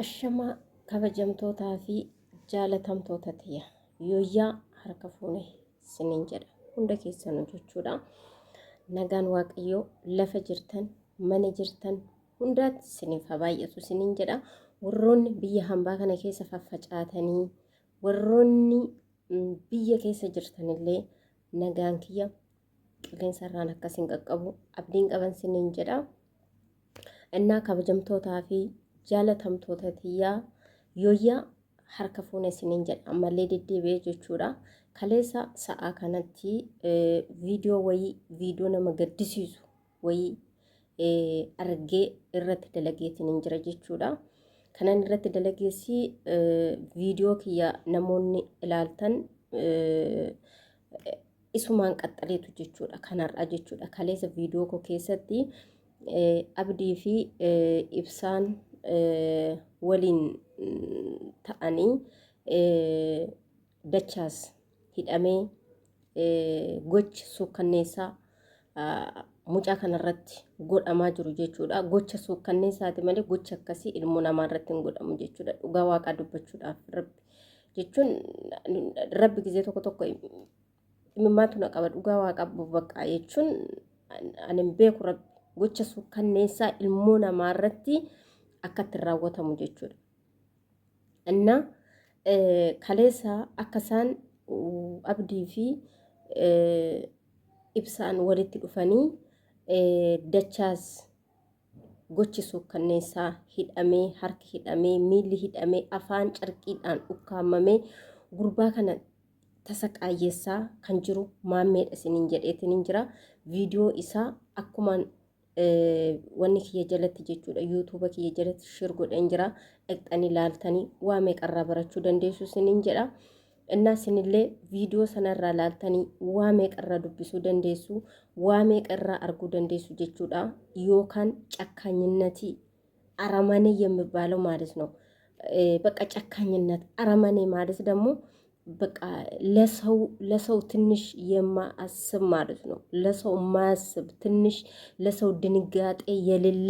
Ashamaa kabajamtootaa fi jaalatamtoota tiyya yooyyaa harka fuune siniin jedha hunda keessanuu jechuudha. Nagaan waaqayyoo lafa jirtan mana jirtan hundaatti siniif haa baay'atu siniin jedha. Warroonni biyya hambaa kana keessa faffacaatanii warroonni biyya keessa jirtanillee nagaan kiyya qilleensarraan akkasiin qaqqabu abdiin qaban siniin jedha. Innaa kabajamtootaa fi jaalatamtoota tiyyaa yooyyaa harka fuune siniin jedha ammallee deddeebi'ee jechuudha. Kaleessa sa'aa kanatti viidiyoo nama gaddisiisu wayii argee irratti dalageetiin jira jechuudha. Kanan irratti dalageessi viidiyoo kiyya namoonni ilaaltan isumaan qaxxaleetu jechuudha kanarraa jechuudha. Kaleessa viidiyoo koo keessatti abdii fi ibsaan waliin ta'anii dachaas hidhamee gocha suukkanneessaa mucaa kanarratti godhamaa jiru jechuudha. Gocha suukkanneessaati malee gocha akkasii ilmoo namaa irratti hin godhamu jechuudha. Dhugaa waaqaa dubbachuudhaaf rabbi jechuun rabbi gizee tokko tokko imimmaatu na qaba dhugaa waaqaa baqqaa jechuun ani hin beeku rabbi gocha suukkanneessaa ilmoo namaa irratti akkatti raawwatamu jechuudha. Inna kaleessa akkasaan abdii fi ibsaan walitti dhufanii dachaas gochi suukkanneessaa hidhamee harki hidhamee miilli hidhamee afaan carqiidhaan ukkaamamee gurbaa kana tasa qaayyeessaa kan jiru maammeedha siniin jedheetiin jira. Viidiyoo isaa akkumaan wanni kiyya jalatti jechuudha yuutuuba kiyya jalatti shir godhan jira dhaqxanii laaltanii waa meeqarraa barachuu dandeessu siniin jedha. Innaa sinillee viidiyoo sanarraa laaltanii waa meeqarraa dubbisuu dandeessu waa meeqarraa arguu dandeessu jechuudha. Yookaan cakkaanyinnatii አረመኔ የሚባለው ማለት ነው። በቃ ጨካኝነት አረመኔ ማለት ደግሞ በቃ ለሰው ትንሽ የማያስብ ማለት ነው። ለሰው የማያስብ ትንሽ ለሰው ድንጋጤ የሌለ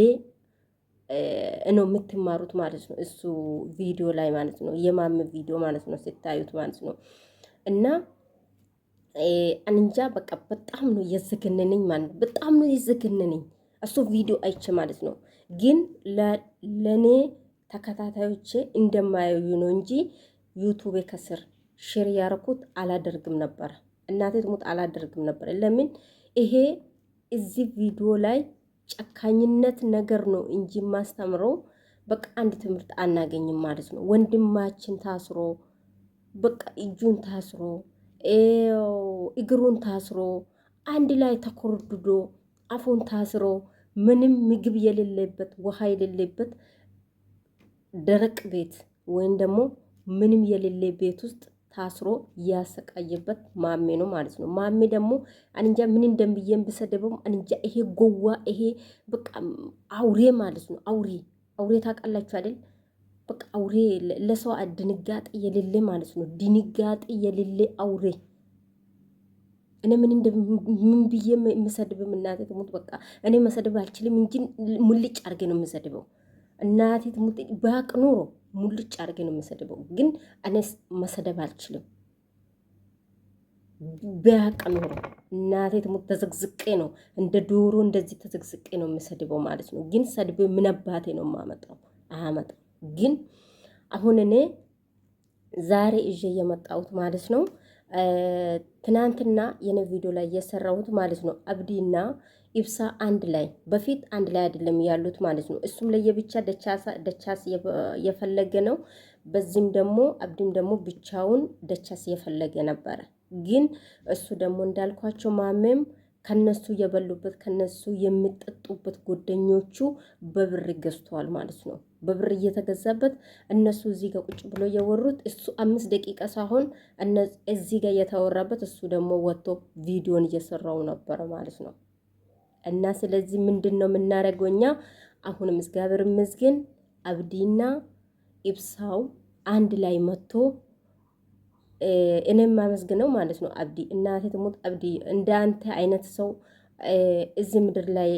ነው የምትማሩት ማለት ነው። እሱ ቪዲዮ ላይ ማለት ነው የማም ቪዲዮ ማለት ነው ሲታዩት ማለት ነው። እና አንንጃ በቃ በጣም ነው የዘገነነኝ ማለት ነው። በጣም ነው የዘገነነኝ እሱ ቪዲዮ አይቼ ማለት ነው። ግን ለኔ ተከታታዮቼ እንደማያዩ ነው እንጂ ዩቲዩብ ከስር ሼር ያረኩት አላደርግም ነበር። እናቴ ትሙት አላደርግም ነበር። ለምን ይሄ እዚህ ቪዲዮ ላይ ጨካኝነት ነገር ነው እንጂ ማስተምረው በቃ አንድ ትምህርት አናገኝም ማለት ነው። ወንድማችን ታስሮ በቃ እጁን ታስሮ እግሩን ታስሮ አንድ ላይ ተኮርድዶ አፉን ታስሮ ምንም ምግብ የሌለበት ውሃ የሌለበት ደረቅ ቤት ወይም ደግሞ ምንም የሌለ ቤት ውስጥ ታስሮ ያሰቃየበት ማሜ ነው ማለት ነው። ማሜ ደግሞ አንንጃ ምን እንደምብዬም ብሰደበው አንንጃ ይሄ ጎዋ ይሄ በቃ አውሬ ማለት ነው። አውሬ ታውቃላችሁ አይደል? በቃ አውሬ ለሰው ድንጋጤ የሌለ ማለት ነው። ድንጋጤ የሌለ አውሬ እኔ ምን ብዬ የምሰድብም እናቴ ትሙት በቃ እኔ መሰደብ አልችልም እንጂ ሙልጭ አድርጌ ነው የምሰድበው። እናቴ ትሙት ባቅ ኖሮ ሙልጭ አድርጌ ነው የምሰድበው። ግን እኔ መሰደብ አልችልም። ባቅ ኖሮ እናቴ ትሙት ተዘግዝቄ ነው እንደ ዶሮ እንደዚህ ተዘግዝቄ ነው የምሰድበው ማለት ነው። ግን ሰድቤ ምን አባቴ ነው የማመጣው? አያመጣም። ግን አሁን እኔ ዛሬ ይዤ የመጣሁት ማለት ነው ትናንትና የኔ ቪዲዮ ላይ የሰራሁት ማለት ነው አብዲና ኢብሳ አንድ ላይ በፊት አንድ ላይ አይደለም ያሉት ማለት ነው። እሱም ለየብቻ ደቻስ የፈለገ ነው። በዚህም ደግሞ አብዲም ደግሞ ብቻውን ደቻስ የፈለገ ነበረ። ግን እሱ ደግሞ እንዳልኳቸው ማሜም ከነሱ የበሉበት ከነሱ የሚጠጡበት ጓደኞቹ በብር ገዝተዋል ማለት ነው። በብር እየተገዛበት እነሱ እዚህ ጋር ቁጭ ብሎ እያወሩት እሱ 5 ደቂቃ ሳይሆን እዚህ ጋር እየተወራበት እሱ ደግሞ ወጥቶ ቪዲዮን እየሰራው ነበር ማለት ነው። እና ስለዚህ ምንድነው የምናደርገው እኛ አሁንም እግዚአብሔር ይመስገን አብዲና ኢብሳው አንድ ላይ መጥቶ እኔም ማመስገነው ማለት ነው። አብዲ እናቴ ትሙት አብዲ እንዳንተ አይነት ሰው እዚህ ምድር ላይ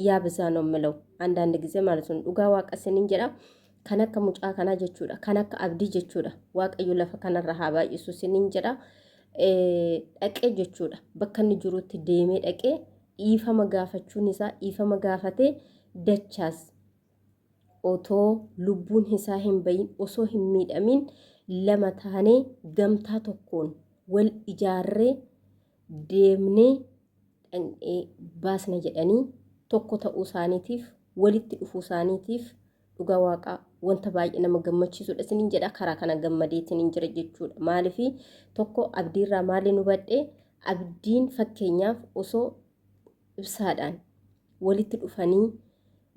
ያብዛ ነው የምለው አንዳንድ ጊዜ ማለት ነው። ዱጋ ዋቀስን እንጀራ kan akka mucaa kanaa jechuudha, kan akka abdii jechuudha. Waaqayyo lafa kanarra haa baay'isu siniin jedha. Dhaqee jechuudha bakka inni jirutti deemee dhaqee dhiifama gaafachuun isaa dhiifama gaafatee dachaas otoo lubbuun isaa hin bayin osoo hin miidhamin lama taanee gamtaa tokkoon wal ijaarree deemnee dhan'ee baasna jedhanii tokko ta'uu isaaniitiif walitti dhufuu isaaniitiif dhugaa waaqaa wanta baay'ee nama gammachiisudha isiniin jedha. Karaa kana gammadeetiin hin jira jechuudha. Maaliifii tokko abdiirraa maaliin hubadhe abdiin fakkeenyaaf osoo ibsaadhaan walitti dhufanii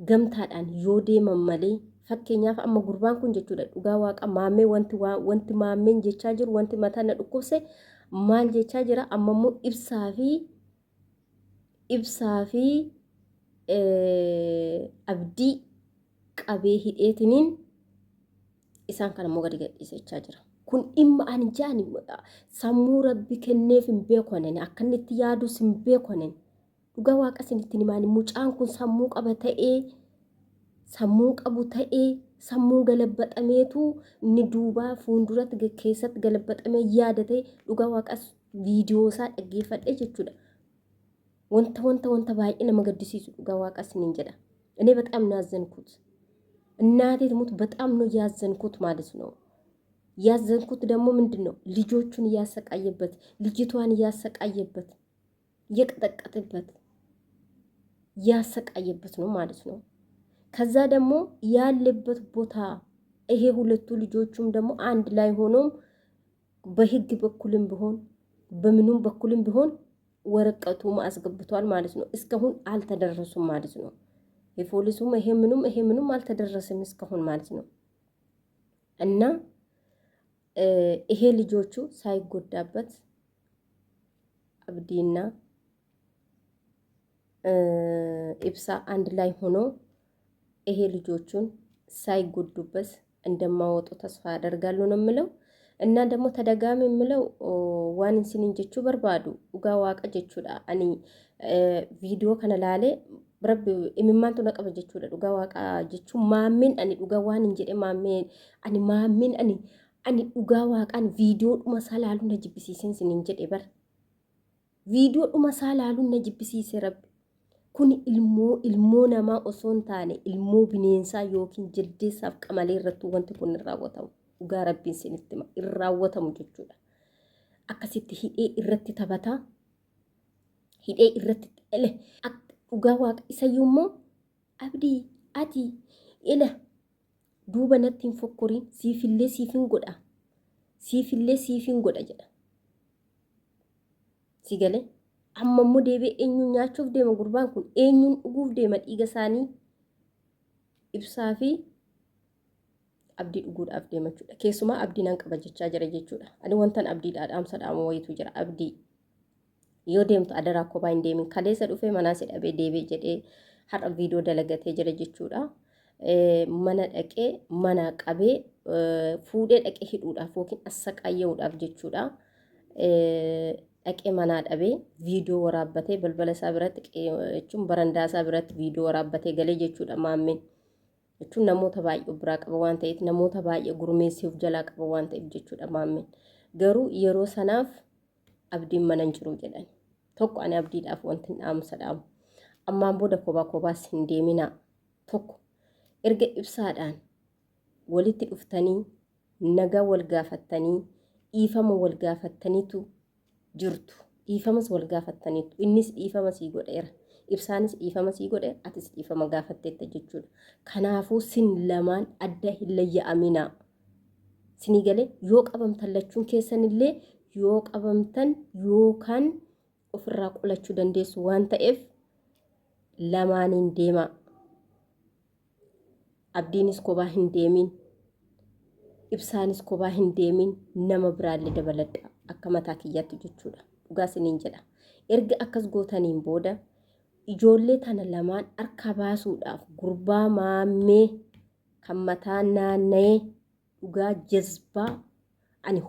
gamtaadhaan yoo deeman malee fakkeenyaaf amma gurbaan kun jechuudha dhugaa waaqa maammee wanti maammeen jechaa jiru wanti mataa na dhukkubse maal jechaa jira amma immoo ibsaa fi abdii qabee hidheetiniin isaan kana immoo gadi gadhiisachaa jira. Kun dhimma ani jaani sammuu rabbi kenneef hin beekanen akka inni itti yaadus hin beekanen dhugaa waaqa isinitti himaan mucaan kun sammuu qaba ta'ee sammuu qabu ta'ee sammuu galabbaxameetu inni duubaa fuulduratti keessatti galabbaxamee yaadate dhugaa waaqas viidiyoo isaa dhaggeeffadhe jechuudha. Wanta baay'ee nama gaddisiisu dhugaa waaqa isiniin jedha. እኔ በጣም ነው ያዘንኩት። እናቴ ትሙት በጣም ነው ያዘንኩት ማለት ነው። ያዘንኩት ደግሞ ምንድነው ልጆቹን እያሰቃየበት ልጅቷን እያሰቃየበት እየቀጠቀጠበት ያሰቃየበት ነው ማለት ነው። ከዛ ደግሞ ያለበት ቦታ ይሄ ሁለቱ ልጆቹም ደግሞ አንድ ላይ ሆኖም በህግ በኩልም ቢሆን በምኑም በኩልም ቢሆን ወረቀቱም አስገብቷል ማለት ነው። እስካሁን አልተደረሱም ማለት ነው። የፖሊሱም ይሄ ምኑም አልተደረሰም እስካሁን ማለት ነው። እና ይሄ ልጆቹ ሳይጎዳበት አብዲና ኢብሳ አንድ ላይ ሆኖ ይሄ ልጆቹን ሳይጎዱበት እንደማወጡ ተስፋ አደርጋለሁ ነው የምለው። እና ደግሞ ተደጋሚ የምለው ዋን ሲንንጀቹ በርባዱ ኡጋ ዋቀ ጀቹዳ አኒ ቪዲዮ ከነላሌ ረብ ኢምማንቱ ነቀበ ጀቹዳ ኡጋ ዋቃ ጀቹ ማሚን አኒ ኡጋ ዋን እንጀደ ማሚን አኒ ኡጋ ዋቃን ቪዲዮ ዱማ ሳላሉ ነጅብሲሰን ሲንንጀደ በር ቪዲዮ ዱማ ሳላሉ ነጅብሲሰ ረብ kun ilmoo namaa osoo hin taane ilmoo bineensaa yookiin jildeessaaf qamalee irratti wanti kun hin raawwatamu. Dhugaa rabbiin isinitti hima hin raawwatamu jechuudha. Akkasitti hidhee irratti taphataa hidhee irratti dhugaa waaqa isayyuu immoo abdii ati ila duuba natti hin fokkoriin siifillee siifin godha jedha. Si galee amma immoo deebi'ee eenyuun nyaachuuf deema gurbaan kun eenyuun dhuguuf deema dhiiga isaanii ibsaa fi abdii dhuguudhaaf deema jechuudha. Keessumaa abdiin an qaba jechaa jira jechuudha. Ani wantan abdiidhaa dhaamsa dhaamu wayitu jira abdii yoo deemtu adaraa kophaa hin deemin kaleessa dhufee manaas hidhabee deebi'ee jedhee har'a viidiyoo dalagatee jira jechuudha. Mana dhaqee mana qabee fuudhee dhaqee hidhuudhaaf yookiin assaqaayyuudhaaf jechuudha. Dhaqee manaa dhabee viidiyoo waraabbatee balbala isaa biratti jechuun barandaa isaa biratti viidiyoo waraabbatee galee jechuudha maammeen. Jechuun namoota baay'ee biraa qaba waan ta'eef namoota baay'ee gurmeessuuf jalaa qaba waan ta'eef jechuudha maammeen. Garuu yeroo sanaaf abdiin mana hin jiru jedhan. Tokko ani abdiidhaaf wanti hin dhaamsa dhaamu. Ammaan booda kobaas hin deeminaa. Tokko erga ibsaadhaan walitti dhuftanii nagaa wal gaafattanii dhiifama wal gaafattaniitu jirtu. Dhiifamas wal gaafattaniitu. Innis dhiifama sii godheera. Ibsaanis dhiifama sii godhe atis dhiifama gaafatteetta jechuudha. Kanaafuu sin lamaan adda hin layya'aminaa. Sinii galee yoo qabamtan lachuun keessanillee yoo qabamtan yookaan ofirraa qolachuu dandeessu waan ta'eef lamaaniin deemaa. Abdiinis kophaa hin deemin. Ibsaanis kophaa hin deemin. Nama biraallee dabaladha akka mataa kiyyaatti jechuudha. Dhugaa siniin jedha. Erga akkas gootaniin booda ijoollee tana lamaan harka baasuudhaaf gurbaa maammee kan mataa naanna'ee dhugaa jazbaa ani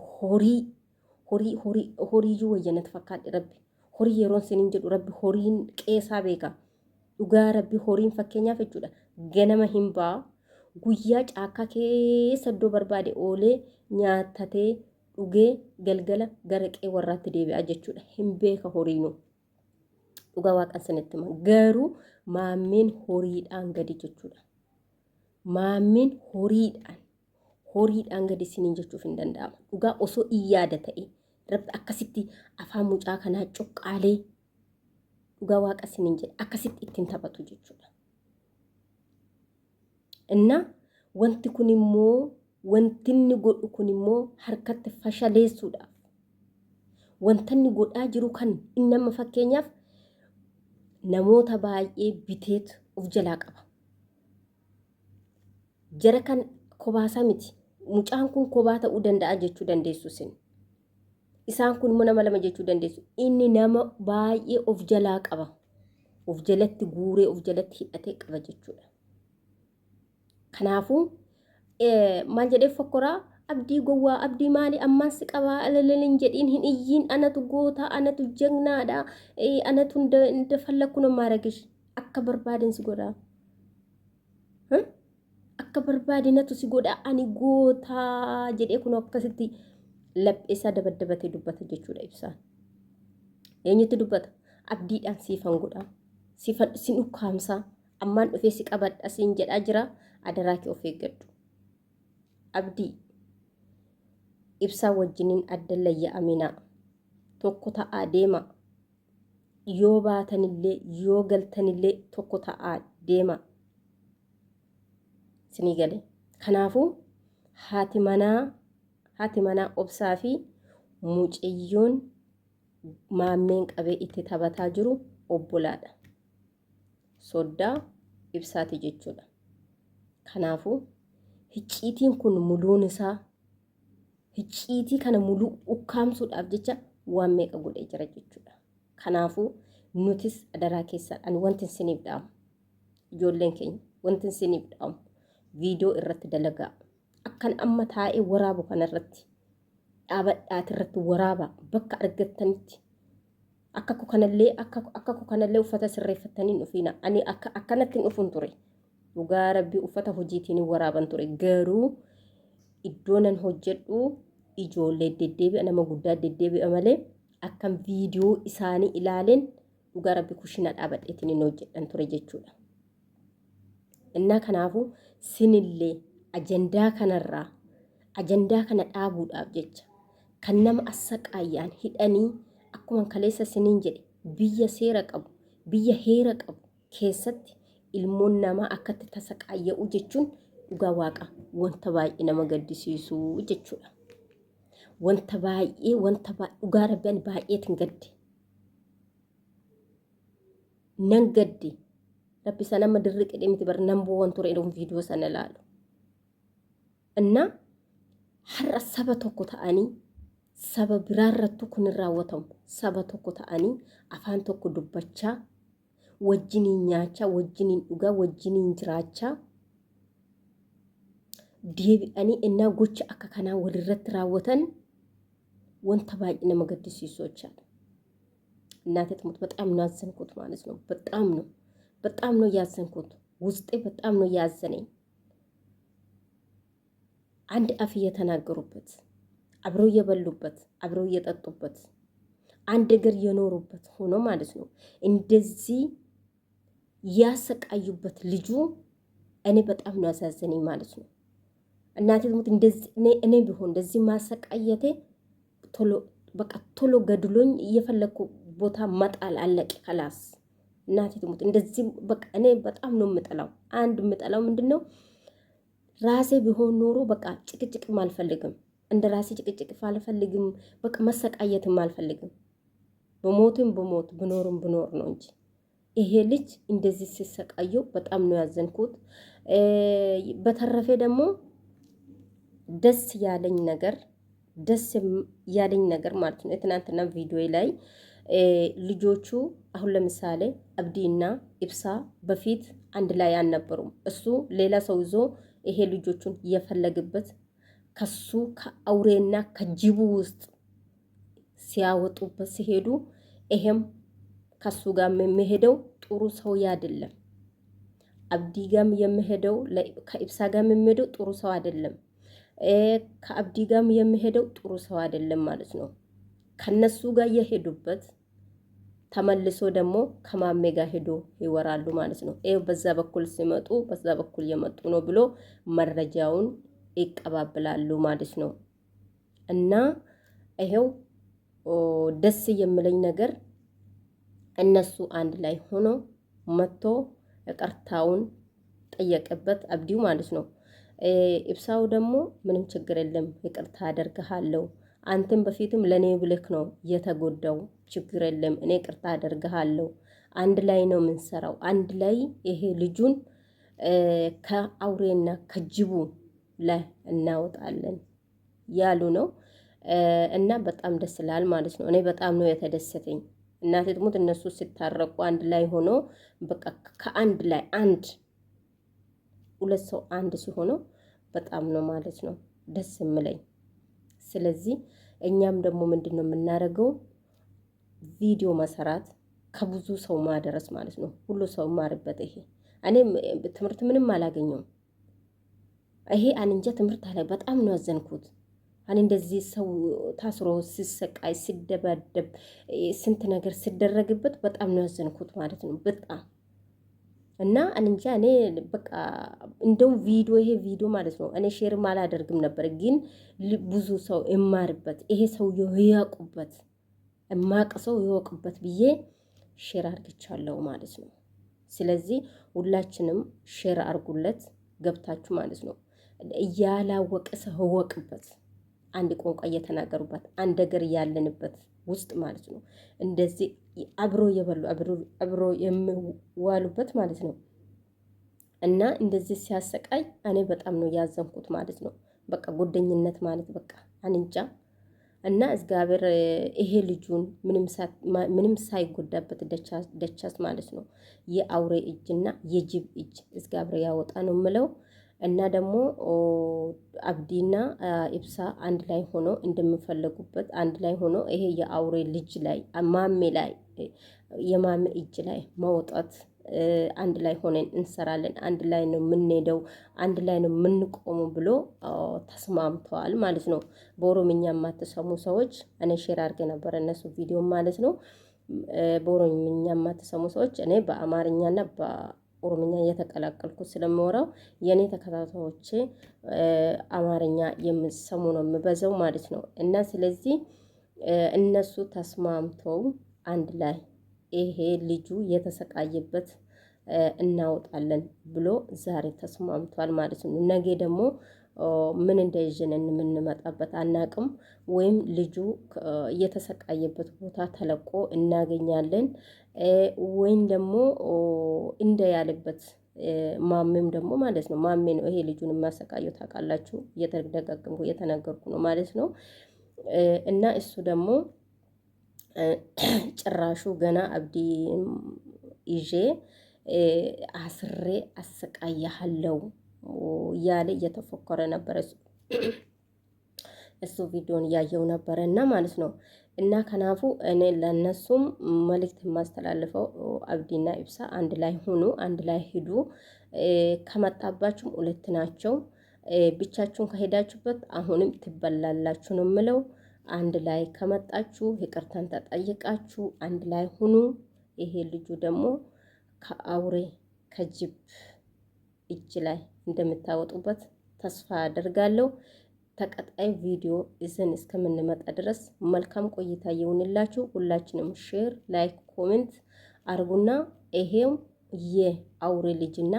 horiiyyuu wayyanatti fakkaadhe rabbi. Horii yeroon siniin jedhu rabbi horiin qeesaa beeka. Dhugaa rabbi horiin fakkeenyaaf jechuudha. Ganama hin ba'a guyyaa caakkaa keessa iddoo barbaade oolee nyaatatee dhugee galgala gara qe'ee warraatti deebi'a jechuudha. Hin beeka horiinuu. Dhugaa waaqan sanitti hima. Garuu maammeen horiidhaan gadi jechuudha. Maammeen horiidhaan gadi isiniin jechuuf hin danda'ama. Dhugaa osoo iyyaada ta'e rabbi akkasitti afaan mucaa kanaa cuqqaalee dhugaa waaqa isiniin jedhe akkasitti ittiin taphatu jechuudha. Inna wanti kun immoo wanti inni godhu kun immoo harkatti fashaleessuudhaaf wanta inni godhaa jiru kan inni amma fakkeenyaaf namoota baay'ee biteetu of jalaa qaba. Jara kan kobaasaa miti. Mucaan kun kobaa ta'uu danda'a jechuu dandeessu isin. Isaan kun immoo nama lama jechuu dandeessu. Inni nama baay'ee of jalaa qaba. Of jalatti guuree of jalatti hidhatee qaba jechuudha. Kanaafuu maal jedhee fokkoraa abdii gowwaa abdii maali ammaan si qabaa alalaliin jedhiin hin iyyiin anatu goota anatu jagnaadha anatu inda fallakku namaa ragish akka barbaaden si godhaa. Akka barbaadinatu si godha ani gootaa jedhee kun akkasitti lapheessaa dabaddabatee dubbata jechuudha ibsaan. Eenyutti dubbata? Abdiidhaan siifan godha. Si dhukkaamsaa ammaan dhufee si qabadha siin jedhaa jira. Adaraa kee of eeggadhu. Abdii ibsaa wajjiniin adda layya'aminaa tokko ta'aa deema. Yoo baatanillee yoo galtanillee tokko ta'aa deema. Sinii galee. Kanaafuu haati manaa obsaa fi mucayyoon maammeen qabee itti taphataa jiru obbolaadha. Soddaa ibsaati jechuudha. Kanaafuu hicciitiin kun muluun isaa hicciitii kana muluu ukkaamsuudhaaf jecha waan meeqa godhee jira jechuudha. Kanaafuu nutis adaraa keessaa ani wanti isiniif dhaamu ijoolleen keenya wanti isiniif dhaamu viidiyoo irratti dalagaa akkan amma taa'ee waraabu kanarratti dhaabadhaati irratti waraaba bakka argattanitti akka kanallee uffata sirreeffatanii dhufiina ani akkanatti dhufuun ture. Dhugaa rabbii uffata hojiitiin waraaban ture garuu iddoo nan hojjedhu ijoollee deddeebi'a nama guddaa deddeebi'a malee akkam viidiyoo isaanii ilaaleen dhugaa rabbii kushina dhaabadheetiin hin hojjedhan ture jechuudha. Innaa kanaafuu sinillee ajandaa kana dhaabuudhaaf jecha kan nama assaqaayyaan hidhanii akkuma kaleessa siniin jedhe biyya seera qabu biyya heera qabu keessatti ilmoon namaa akkatti tasaqaayya'u jechuun dhugaa waaqa wanta baay'ee nama gaddisiisu jechuudha. Wanta baay'ee dhugaa rabbiin baay'eetiin gadde. Nan gadde. Rabbi sana nama dirriqee miti bar nan boon ture iddoo viidiyoo sana ilaalu. Inna har'a saba tokko ta'anii saba biraarrattu kun raawwatamu saba tokko ta'anii afaan tokko dubbachaa wajjiniin nyaachaa wajjiniin dhugaa wajjiniin jiraachaa deebi'anii innaa gocha akka kanaa walirratti raawwatan wanta baay'ee nama gaddisiisu jechaadha. እናቴት ሞት በጣም ነው ያዘንኩት ማለት ነው። በጣም ነው ያዘንኩት። ውስጤ በጣም ነው ያዘነኝ። አንድ አፍ እየተናገሩበት አብረው እየበሉበት አብረው እየጠጡበት አንድ እግር የኖሩበት ሆኖ ማለት ነው እንደዚህ ያሰቃዩበት ልጁ እኔ በጣም ነው ያሳዘነኝ ማለት ነው። እናቴት ሞት እንደዚህ እኔ ቢሆን እንደዚህ ማሰቃየቴ ቶሎ ገድሎኝ እየፈለኩ ቦታ መጣል አለቀ خلاص። እናቴት ሞት እንደዚህ በቃ እኔ በጣም ነው የምጠላው። አንድ የምጠላው ምንድነው ራሴ ቢሆን ኖሮ በቃ ጭቅጭቅ አልፈልግም። እንደ ራሴ ጭቅጭቅ አልፈልግም። በቃ መሰቃየትም አልፈልግም። በሞትም በሞት ብኖርም ብኖር ነው እንጂ ይሄ ልጅ እንደዚህ ሲሰቃየው በጣም ነው ያዘንኩት። በተረፈ ደግሞ ደስ ያለኝ ነገር ማለት ነው የትናንትና ቪዲዮ ላይ ልጆቹ አሁን ለምሳሌ አብዲና ኢብሳ በፊት አንድ ላይ አልነበሩም። እሱ ሌላ ሰው ይዞ ይሄ ልጆቹን እየፈለገበት ከሱ ከአውሬና ከጅቡ ውስጥ ሲያወጡበት ሲሄዱ ይሄም ከሱ ጋር የሚሄደው ጥሩ ሰው አይደለም። አብዲ ጋም የምሄደው ከኢብሳ ጋም የምሄደው ጥሩ ሰው አይደለም። ከአብዲ ጋም የምሄደው ጥሩ ሰው አይደለም ማለት ነው። ከነሱ ጋር የሄዱበት ተመልሶ ደግሞ ከማሜ ጋር ሄዶ ይወራሉ ማለት ነው። ይኸው በዛ በኩል ሲመጡ በዛ በኩል የመጡ ነው ብሎ መረጃውን ይቀባብላሉ ማለት ነው። እና ይሄው ደስ የሚለኝ ነገር እነሱ አንድ ላይ ሆኖ መጥቶ ይቅርታውን ጠየቀበት አብዲው ማለት ነው። ኢብሳው ደግሞ ምንም ችግር የለም ይቅርታ አደርግሃለሁ፣ አንተም በፊትም ለኔ ብልክ ነው የተጎዳው፣ ችግር የለም እኔ ይቅርታ አደርግሃለሁ፣ አንድ ላይ ነው የምንሰራው፣ አንድ ላይ ይሄ ልጁን ከአውሬና ከጅቡ ላይ እናወጣለን ያሉ ነው። እና በጣም ደስ ይላል ማለት ነው። እኔ በጣም ነው የተደሰተኝ። እናቴ ትሙት እነሱ ሲታረቁ አንድ ላይ ሆኖ በቃ ከአንድ ላይ አንድ ሁለት ሰው አንድ ሲሆኑ በጣም ነው ማለት ነው ደስ የምለኝ። ስለዚህ እኛም ደግሞ ምንድን ነው የምናደርገው ቪዲዮ መሰራት ከብዙ ሰው ማድረስ ማለት ነው። ሁሉ ሰው ማርበት። ይሄ እኔ ትምህርት ምንም አላገኘውም። ይሄ አንንጃ ትምህርት አለ። በጣም ነው ያዘንኩት። እኔ እንደዚህ ሰው ታስሮ ሲሰቃይ ሲደባደብ ስንት ነገር ሲደረግበት በጣም ነው ያዘንኩት ማለት ነው። በጣም እና እንጃ እኔ በቃ እንደው ቪዲዮ ይሄ ቪዲዮ ማለት ነው እኔ ሼርም አላደርግም ነበር፣ ግን ብዙ ሰው ይማርበት፣ ይሄ ሰው ያውቁበት፣ እማቅ ሰው ይወቅበት ብዬ ሼር አድርግቻለሁ ማለት ነው። ስለዚህ ሁላችንም ሼር አርጉለት ገብታችሁ ማለት ነው። ያላወቀ ሰው ይወቅበት። አንድ ቋንቋ እየተናገሩበት አንድ ነገር ያለንበት ውስጥ ማለት ነው። እንደዚህ አብሮ የበሉ አብሮ የሚዋሉበት ማለት ነው። እና እንደዚህ ሲያሰቃይ እኔ በጣም ነው ያዘንኩት ማለት ነው። በቃ ጉደኝነት ማለት በቃ አንንጃ። እና እግዚአብሔር ይሄ ልጁን ምንም ሳይጎዳበት ደቻስ ማለት ነው የአውሬ እጅና የጅብ እጅ እግዚአብሔር ያወጣ ነው የምለው። እና ደግሞ አብዲና ኢብሳ አንድ ላይ ሆኖ እንደምፈለጉበት አንድ ላይ ሆኖ ይሄ የአውሬ ልጅ ላይ ማሜ ላይ የማሜ እጅ ላይ መውጣት አንድ ላይ ሆነን እንሰራለን፣ አንድ ላይ ነው የምንሄደው፣ አንድ ላይ ነው የምንቆሙ ብሎ ተስማምተዋል ማለት ነው። በኦሮምኛ የማትሰሙ ሰዎች እኔ ሼር አድርጌ ነበር እነሱ ቪዲዮ ማለት ነው። በኦሮምኛ የማትሰሙ ሰዎች እኔ በአማርኛና ኦሮምኛ እየተቀላቀልኩ ስለምወራው የኔ ተከታታዮቼ አማርኛ የምሰሙ ነው የምበዛው ማለት ነው። እና ስለዚህ እነሱ ተስማምተው አንድ ላይ ይሄ ልጁ የተሰቃየበት እናወጣለን ብሎ ዛሬ ተስማምቷል ማለት ነው። ነገ ደግሞ ምን እንደይዘን የምንመጣበት አናቅም። ወይም ልጁ የተሰቃየበት ቦታ ተለቆ እናገኛለን፣ ወይም ደግሞ እንደ ያለበት ማሜም ደግሞ ማለት ነው። ማሜ ነው ይሄ ልጁን የሚያሰቃየው ታውቃላችሁ። እየተደጋገምኩ እየተናገርኩ ነው ማለት ነው። እና እሱ ደግሞ ጭራሹ ገና አብዲ ይዤ አስሬ አሰቃያለሁ እያለ እየተፎከረ ነበረ። እሱ ቪዲዮን እያየው ነበረ እና ማለት ነው። እና ከናፉ እኔ ለነሱም መልእክት የማስተላልፈው አብዲና ኢብሳ አንድ ላይ ሁኑ፣ አንድ ላይ ሂዱ። ከመጣባችሁም ሁለት ናቸው። ብቻችሁን ከሄዳችሁበት አሁንም ትበላላችሁ ነው የምለው። አንድ ላይ ከመጣችሁ ይቅርታን ተጠይቃችሁ አንድ ላይ ሁኑ። ይሄ ልጁ ደግሞ ከአውሬ ከጅብ እጅ ላይ እንደምታወጡበት ተስፋ አደርጋለሁ። ተቀጣይ ቪዲዮ ይዘን እስከምንመጣ ድረስ መልካም ቆይታ ይሁንላችሁ። ሁላችንም ሼር፣ ላይክ፣ ኮሜንት አርጉና ይሄው የአውሬ ልጅና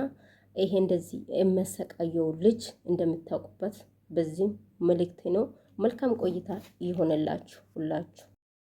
ይሄ እንደዚህ የሚያሰቃየው ልጅ እንደምታውቁበት በዚህም መልእክቴ ነው። መልካም ቆይታ ይሆንላችሁ ሁላችሁ።